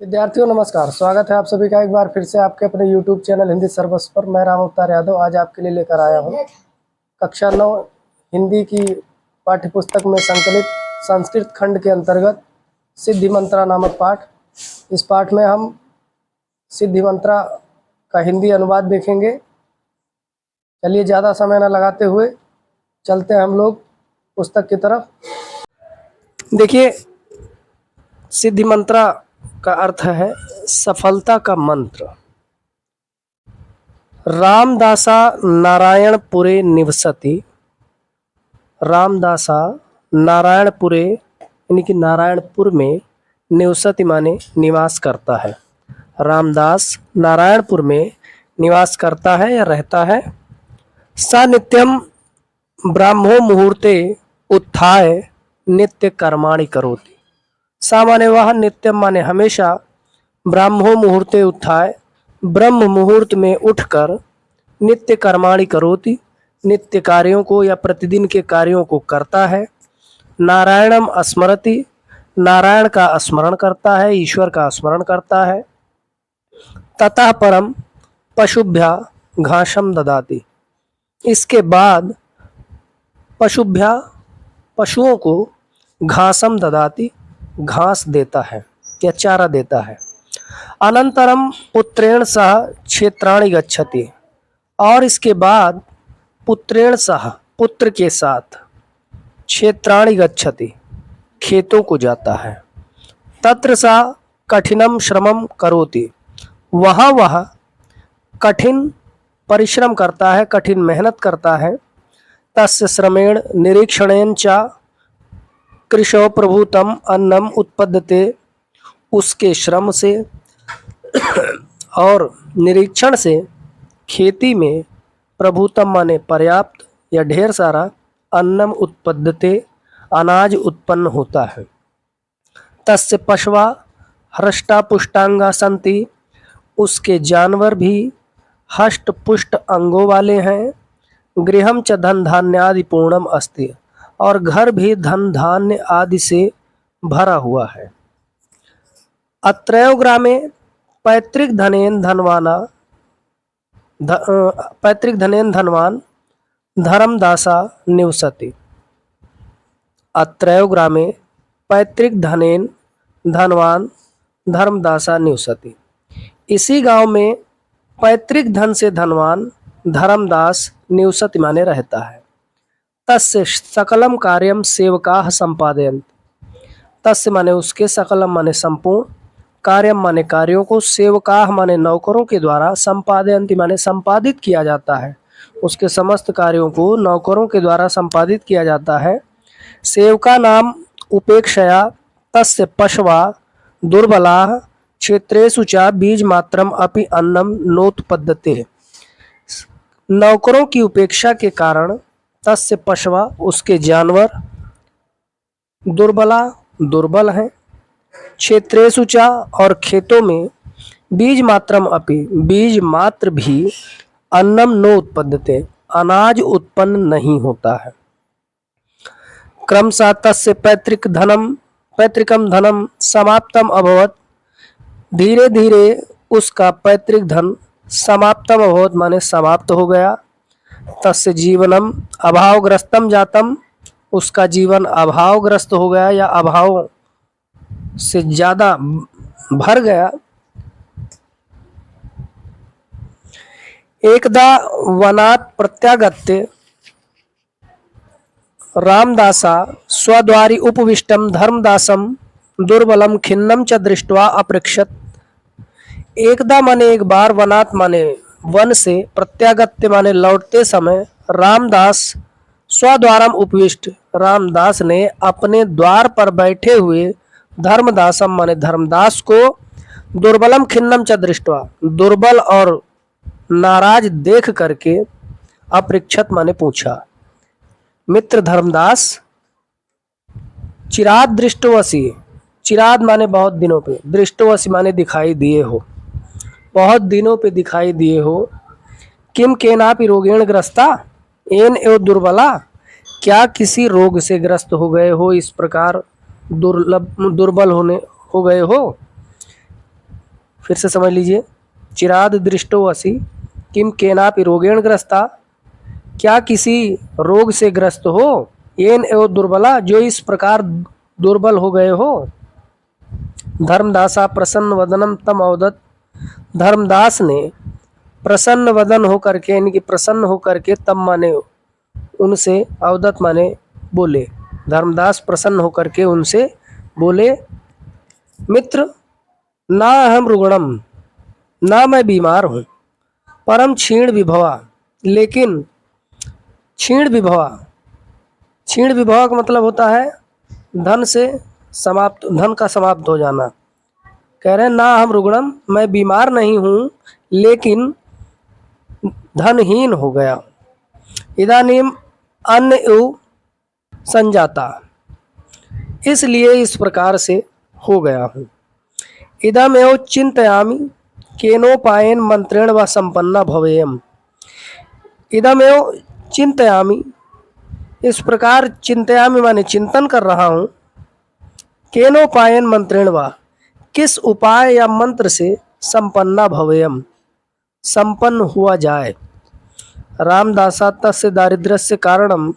विद्यार्थियों नमस्कार। स्वागत है आप सभी का एक बार फिर से आपके अपने YouTube चैनल हिंदी सर्वस्व पर। मैं राम अवतार यादव आज आपके लिए लेकर आया हूँ कक्षा 9 हिंदी की पाठ्यपुस्तक में संकलित संस्कृत खंड के अंतर्गत सिद्धि मंत्रा नामक पाठ। इस पाठ में हम सिद्धि मंत्रा का हिंदी अनुवाद देखेंगे। चलिए ज़्यादा समय न लगाते हुए चलते हैं हम लोग पुस्तक की तरफ। देखिए, सिद्धि मंत्रा का अर्थ है सफलता का मंत्र। रामदासा नारायणपुरे निवसति। रामदासा नारायणपुरे यानी कि नारायणपुर में, निवसति माने निवास करता है। रामदास नारायणपुर में निवास करता है या रहता है। स नित्यम ब्राह्मो मुहूर्ते उत्थाय नित्य कर्माणि करोति। सा माने वह, नित्यम माने हमेशा, ब्राह्मो मुहूर्ते उत्थाय ब्रह्म मुहूर्त में उठकर, नित्य कर्माणि करोति नित्य कार्यों को या प्रतिदिन के कार्यों को करता है। नारायणम स्मरति नारायण का स्मरण करता है, ईश्वर का स्मरण करता है। ततः परम पशुभ्या घासम ददाति। इसके बाद पशुभ्या पशुओं को घासम ददाति घास देता है या चारा देता है। अनंतरम पुत्रेण सह क्षेत्राणि गच्छति। और इसके बाद पुत्रेण सह पुत्र के साथ, क्षेत्राणि गच्छति खेतों को जाता है। तत्र सा कठिनम श्रमम करोति। वहाँ वह कठिन परिश्रम करता है, कठिन मेहनत करता है। तस्य श्रमेण निरीक्षणेन च कृशो प्रभूतम अन्नम उत्पद्यते। उसके श्रम से और निरीक्षण से खेती में प्रभूतम माने पर्याप्त या ढेर सारा, अन्नम उत्पद्यते अनाज उत्पन्न होता है। तस्य पशवा हृष्टा पुष्टांगा संति। उसके जानवर भी हष्ट पुष्ट अंगों वाले हैं। गृहम च धन धान्यादि पूर्णम अस्ति। और घर भी धन धान्य आदि से भरा हुआ है। अत्रैव ग्रामे पैतृक धनेन धनवान धर्मदासा निवसति। अत्रैव ग्रामे पैतृक धनेन धनवान धर्मदासा निवसति। इसी गांव में पैतृक धन से धनवान धर्मदास निवसति माने रहता है। तस्य सकलम कार्यम सेवकाः संपादयन्ति। तस्य माने उसके, सकलम माने संपूर्ण, कार्यम माने कार्यों को, सेवकाः माने नौकरों के द्वारा, संपादयन्ति माने संपादित किया जाता है। उसके समस्त कार्यों को नौकरों के द्वारा संपादित किया जाता है। सेवका नाम उपेक्षया तस्य पशवा दुर्बलाः क्षेत्रेषु च बीज मात्रम अपि अन्नम नोत्पद्यते। नौकरों की उपेक्षा के कारण तस्य पशवा उसके जानवर दुर्बल हैं। क्षेत्रेषु च और खेतों में, बीज मात्रम अपि बीज मात्र भी, अन्नम नो उत्पद्यते अनाज उत्पन्न नहीं होता है। क्रमशः तस्य पैतृकम धनम समाप्तम अभवत। धीरे धीरे उसका पैतृक धन समाप्तम अभवत माने समाप्त हो गया। तस्य जीवनम अभावग्रस्तम जातम। उसका जीवन अभावग्रस्त हो गया या अभाव से ज्यादा भर गया। एकदा वनात् प्रत्यागत्य रामदासा स्वद्वारि उपविष्टम धर्मदासम दुर्बलम खिन्नम च दृष्ट्वा अपृक्षत। एकदा माने एक बार, वनात् माने वन से, प्रत्यागत्य माने लौटते समय, रामदास स्वद्वारम उपविष्ट, रामदास ने अपने द्वार पर बैठे हुए, धर्मदासम माने धर्मदास को, दुर्बलम खिन्नम च दृष्ट्वा दुर्बल और नाराज देख करके, अपृक्षत माने पूछा। मित्र धर्मदास, चिराद दृष्टवसी, चिराद माने बहुत दिनों पे, दृष्टवसी माने दिखाई दिए हो, बहुत दिनों पे दिखाई दिए हो। किम केनापि रोगेण ग्रस्ता एन एव दुर्बला। क्या किसी रोग से ग्रस्त हो गए हो, इस प्रकार दुर्बल हो गए हो। फिर से समझ लीजिए। चिराद दृष्टो असि किम केनापि रोगेण ग्रस्ता, क्या किसी रोग से ग्रस्त हो, येन एवं दुर्बला, जो इस प्रकार दुर्बल हो गए हो। धर्मदासा प्रसन्न वदनम तम अवदत, धर्मदास ने प्रसन्न वदन होकर के यानी कि प्रसन्न होकर के तम माने उनसे, अवदत माने बोले। धर्मदास प्रसन्न होकर के उनसे बोले, मित्र ना हम रुग्णम, ना मैं बीमार हूँ, परम क्षीण विभवा, लेकिन क्षीण विभवा, क्षीण विभवा का मतलब होता है धन से समाप्त, धन का समाप्त हो जाना। कह रहे हैं ना हम रुग्णम, मैं बीमार नहीं हूँ लेकिन धनहीन हो गया। इदानीम अन्न एव संजाता, इसलिए इस प्रकार से हो गया हूँ। इदमेव चिंतयामि केनोपायेन मंत्रेण व संपन्ना भवेयम। इदमेव चिंतयामि, इस प्रकार चिंतयामि माने चिंतन कर रहा हूँ। केनोपायेन मंत्रेण व, किस उपाय या मंत्र से संपन्ना भवेयम, संपन्न हुआ जाए। रामदासा तस्य दारिद्र्यस्य कारणम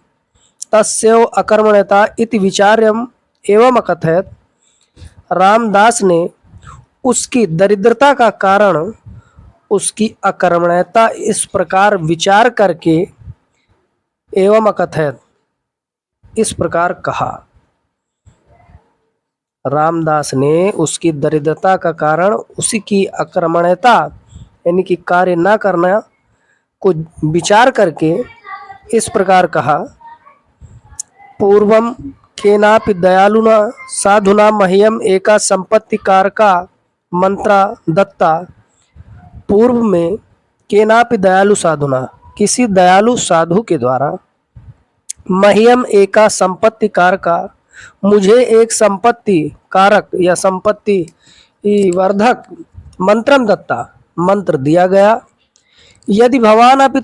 तस्यैव अकर्मण्यता इति विचार्यम एवं अकथयत। रामदास ने उसकी दरिद्रता का कारण उसकी अकर्मण्यता इस प्रकार विचार करके एवं अकथयत, इस प्रकार कहा। रामदास ने उसकी दरिद्रता का कारण उसी की अकर्मण्यता यानी कि कार्य न करना को विचार करके इस प्रकार कहा। पूर्वम केनापि दयालुना साधुना मह्यम एका संपत्ति कारका मंत्रा दत्ता। पूर्व में केनापि दयालु साधुना, किसी दयालु साधु के द्वारा, मह्यम एका संपत्ति कारका, मुझे एक संपत्ति कारक या संपत्ति वर्धक मंत्रम दत्ता, मंत्र दिया गया। यदि भवान अपि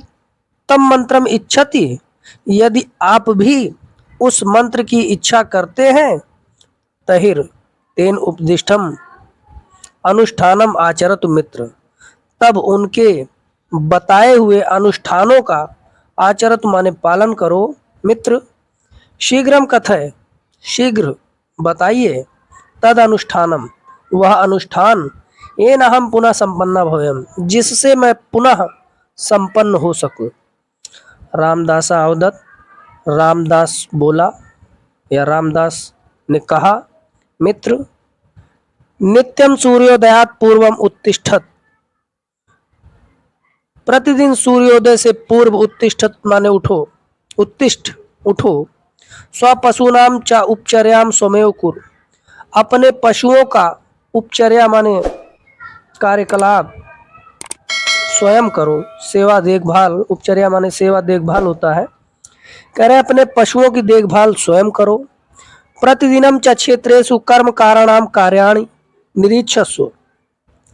तम मंत्रम इच्छति, यदि आप भी उस मंत्र की इच्छा करते हैं, तहिर तेन उपदिष्टम अनुष्ठानम आचरतु मित्र, तब उनके बताए हुए अनुष्ठानों का आचरत माने पालन करो मित्र। शीघ्रम कथय, शीघ्र बताइए, तद अनुष्ठानम, वह अनुष्ठान, येन हम पुनः संपन्ना भवेम, जिससे मैं पुनः संपन्न हो सकूं। रामदासा अवदत, रामदास बोला या रामदास ने कहा, मित्र नित्यम सूर्योदयात पूर्वम उत्तिष्ठत, प्रतिदिन सूर्योदय से पूर्व उत्तिष्ठत माने उठो, उत्तिष्ठ उठो। स्वपशूनाम च उपचर्याम स्वमेव कुरु, अपने पशुओं का उपचर्या माने कार्यकलाप स्वयं करो। सेवा देखभाल, उपचर्या माने सेवा देखभाल होता है। कह रहे अपने पशुओं की देखभाल स्वयं करो। प्रतिदिनम च क्षेत्रेषु कर्म कारणाम कार्याणि निरीक्षस्व,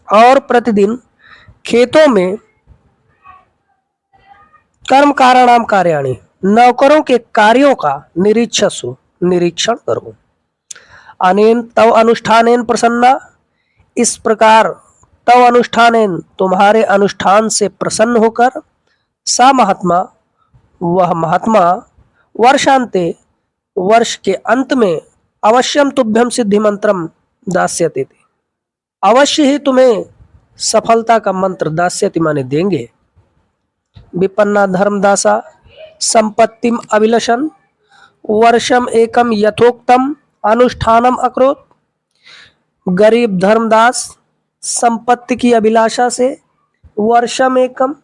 और प्रतिदिन खेतों में कर्म कारणाम कार्याणि, नौकरों के कार्यों का निरीक्षस्व, निरीक्षण करो। अनेन तव अनुष्ठानेन प्रसन्ना, इस प्रकार तव अनुष्ठानेन, तुम्हारे अनुष्ठान से प्रसन्न होकर, सा महात्मा, वह महात्मा, वर्षांते, वर्ष के अंत में, अवश्यम तुभ्यम सिद्धि मंत्रम दास्यते, अवश्य ही तुम्हें सफलता का मंत्र दास्यति माने देंगे। विपन्ना धर्मदासा संपत्तिम अभिलषण वर्षम एकम यथोक्तम अनुष्ठानम अकरोत। गरीब धर्मदास संपत्ति की अभिलाषा से वर्षम एकम,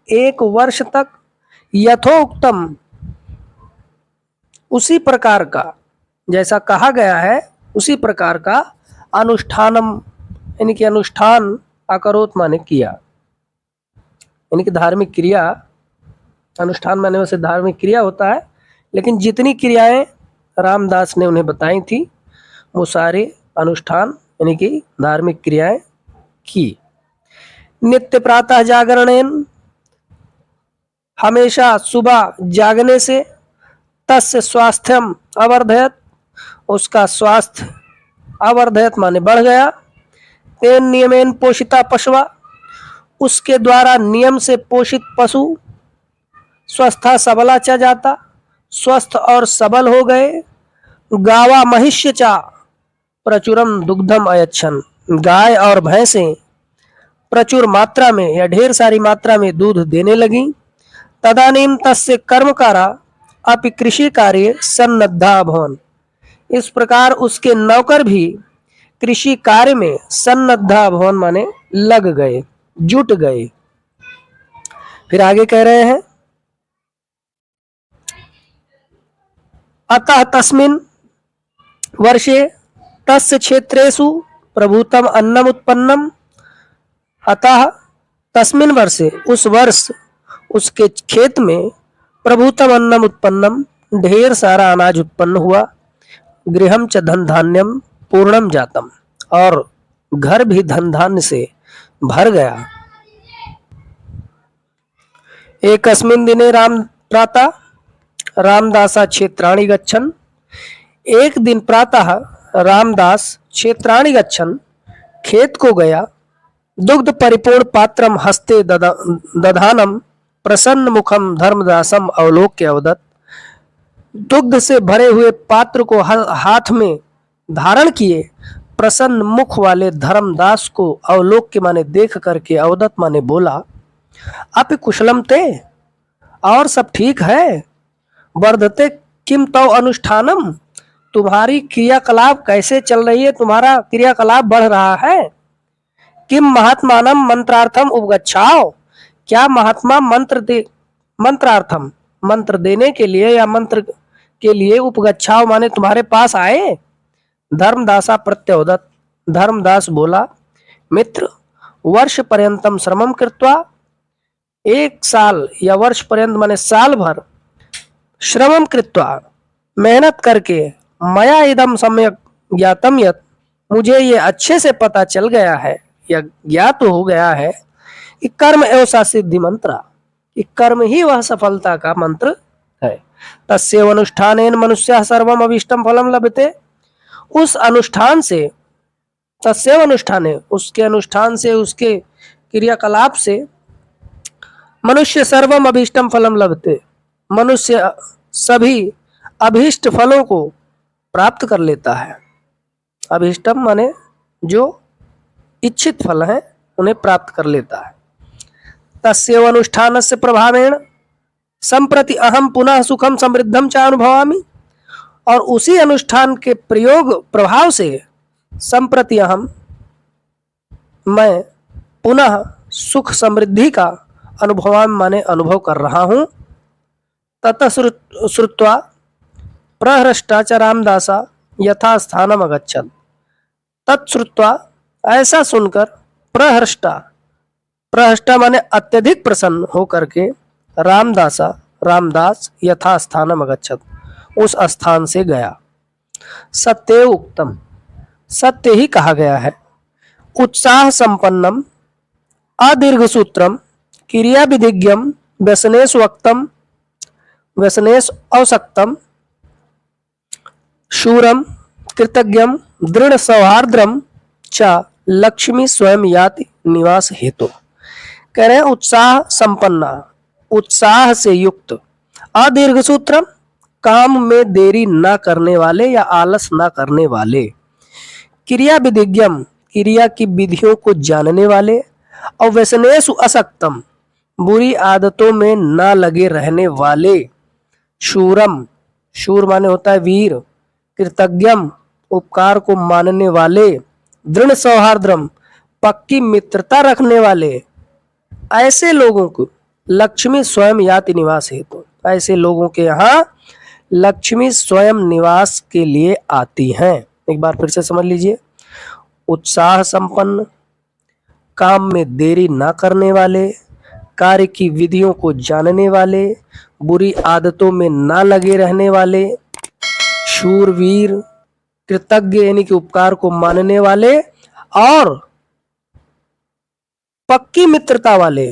एक वर्ष तक, यथोक्तम, उसी प्रकार का, जैसा कहा गया है उसी प्रकार का अनुष्ठानम यानी कि अनुष्ठान, अकरोत माने किया, यानी कि धार्मिक क्रिया। अनुष्ठान माने वैसे धार्मिक क्रिया होता है, लेकिन जितनी क्रियाएं रामदास ने उन्हें बताई थी वो सारे अनुष्ठान यानी कि धार्मिक क्रियाएं की। नित्य प्रातः जागरणेन, हमेशा सुबह जागने से, तस्य स्वास्थ्यम अवर्धयत, उसका स्वास्थ्य अवर्धयत माने बढ़ गया। तेन नियमेन पोषिता पशवा, उसके द्वारा नियम से पोषित पशु स्वस्था सबला च जाता, स्वस्थ और सबल हो गए। गावा महिष्य चा प्रचुरम दुग्धम अयच्छन, गाय और भैंसें प्रचुर मात्रा में या ढेर सारी मात्रा में दूध देने लगी। तदानीम तस्य कर्मकारा अपि कृषि कार्य सन्नद्धा अभवन, इस प्रकार उसके नौकर भी कृषि कार्य में सन्नद्धा अभवन माने लग गए, जुट गए। फिर आगे कह रहे हैं, अतः तस्मिन् वर्षे तस्य क्षेत्रेषु प्रभूतम अन्नम उत्पन्नम, अतः तस्मिन् वर्षे उस वर्ष उसके खेत में प्रभूतम अन्नम उत्पन्नम ढेर सारा अनाज उत्पन्न हुआ। गृहम च धन धान्यम पूर्णम जातम, और घर भी धन धान्य से भर गया। एकस्मिन् दिने राम प्रातः रामदासा क्षेत्राणि गच्छन्, एक दिन प्रातः रामदास क्षेत्राणि गच्छन् खेत को गया। दुग्ध परिपूर्ण पात्रम हस्ते दधानम प्रसन्न मुखम धर्मदासम अवलोक्य अवदत्, दुग्ध से भरे हुए पात्र को हाथ में धारण किए प्रसन्न मुख वाले धर्मदास को अवलोक्य माने देख करके अवदत् माने बोला, अपि कुशलम ते, और सब ठीक है। वर्धते किम तव अनुष्ठानम, तुम्हारी क्रियाकलाप कैसे चल रही है, तुम्हारा क्रियाकलाप बढ़ रहा है। किम महात्मानम मंत्रार्थम उपगच्छाओ, क्या महात्मा मंत्रार्थम मंत्र देने के लिए या मंत्र के लिए उपगच्छाओ माने तुम्हारे पास आए। धर्मदासा प्रत्योदत, धर्मदास बोला, मित्र वर्ष पर्यंतम श्रमम कृत्वा, एक साल या वर्ष पर्यंत माने साल भर, श्रमम कृत्वा मेहनत करके, मया इदम सम्यक ज्ञातम यत्, मुझे ये अच्छे से पता चल गया है या ज्ञात हो गया है कि कर्म एवं सिद्धि मंत्र, कि कर्म ही वह सफलता का मंत्र है। तस्यैव अनुष्ठानेन मनुष्यः सर्वम अभीष्टम फलम लभते, उस अनुष्ठान से, तस्यैव अनुष्ठाने, उसके अनुष्ठान से, उसके क्रियाकलाप से मनुष्य सर्वम अभीष्टम फलम लभते, मनुष्य सभी अभीष्ट फलों को प्राप्त कर लेता है। अभीष्टम माने जो इच्छित फल हैं उन्हें प्राप्त कर लेता है। तस्यैव अनुष्ठानस्य प्रभावेण संप्रति अहम पुनः सुखम समृद्धम च अनुभवामि, और उसी अनुष्ठान के प्रयोग प्रभाव से संप्रति अहम, मैं पुनः सुख समृद्धि का अनुभवामि माने अनुभव कर रहा हूँ। ततः श्रुत्वा प्रहृष्टा च रामदासा यथा स्थानम अगच्छत्, तत्श्रुत्वा ऐसा सुनकर प्रहृष्टा, प्रहृष्टा माने अत्यधिक प्रसन्न होकर के, रामदास यथा स्थानम अगच्छत्, उस स्थान से गया। सत्य उक्तम, सत्य ही कहा गया है। उत्साह संपन्नम अदीर्घ सूत्रम क्रिया विधिज्ञम व्यसनेश वक्तम व्यसनेश अवसक्तम शूरम कृतज्ञम दृढ़ सौहार्द्रम च लक्ष्मी स्वयं याति निवास हेतु। कह रहे हैं उत्साह संपन्ना, उत्साह से युक्त, अदीर्घ सूत्रम, काम में देरी न करने वाले या आलस न करने वाले, क्रिया विधिज्ञम, क्रिया की विधियों को जानने वाले, और व्यसनेषु असक्तम, बुरी आदतों में न लगे रहने वाले, शूरम, शूर माने होता है वीर, कृतज्ञम, उपकार को मानने वाले, दृढ़ सौहार्द्रम, पक्की मित्रता रखने वाले, ऐसे लोगों को लक्ष्मी स्वयं याति निवास हेतु, ऐसे लोगों के यहाँ लक्ष्मी स्वयं निवास के लिए आती हैं। एक बार फिर से समझ लीजिए, उत्साह संपन्न, काम में देरी ना करने वाले, कार्य की विधियों को जानने वाले, बुरी आदतों में ना लगे रहने वाले, शूरवीर, कृतज्ञ यानी कि उपकार को मानने वाले, और पक्की मित्रता वाले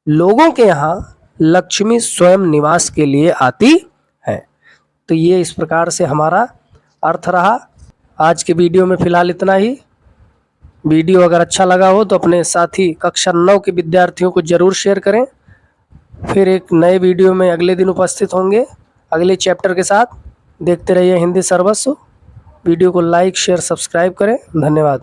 लोगों के यहाँ लक्ष्मी स्वयं निवास के लिए आती है। तो ये इस प्रकार से हमारा अर्थ रहा। आज के वीडियो में फिलहाल इतना ही। वीडियो अगर अच्छा लगा हो तो अपने साथी कक्षा 9 के विद्यार्थियों को ज़रूर शेयर करें। फिर एक नए वीडियो में अगले दिन उपस्थित होंगे अगले चैप्टर के साथ। देखते रहिए हिंदी सर्वस्व। वीडियो को लाइक शेयर सब्सक्राइब करें। धन्यवाद।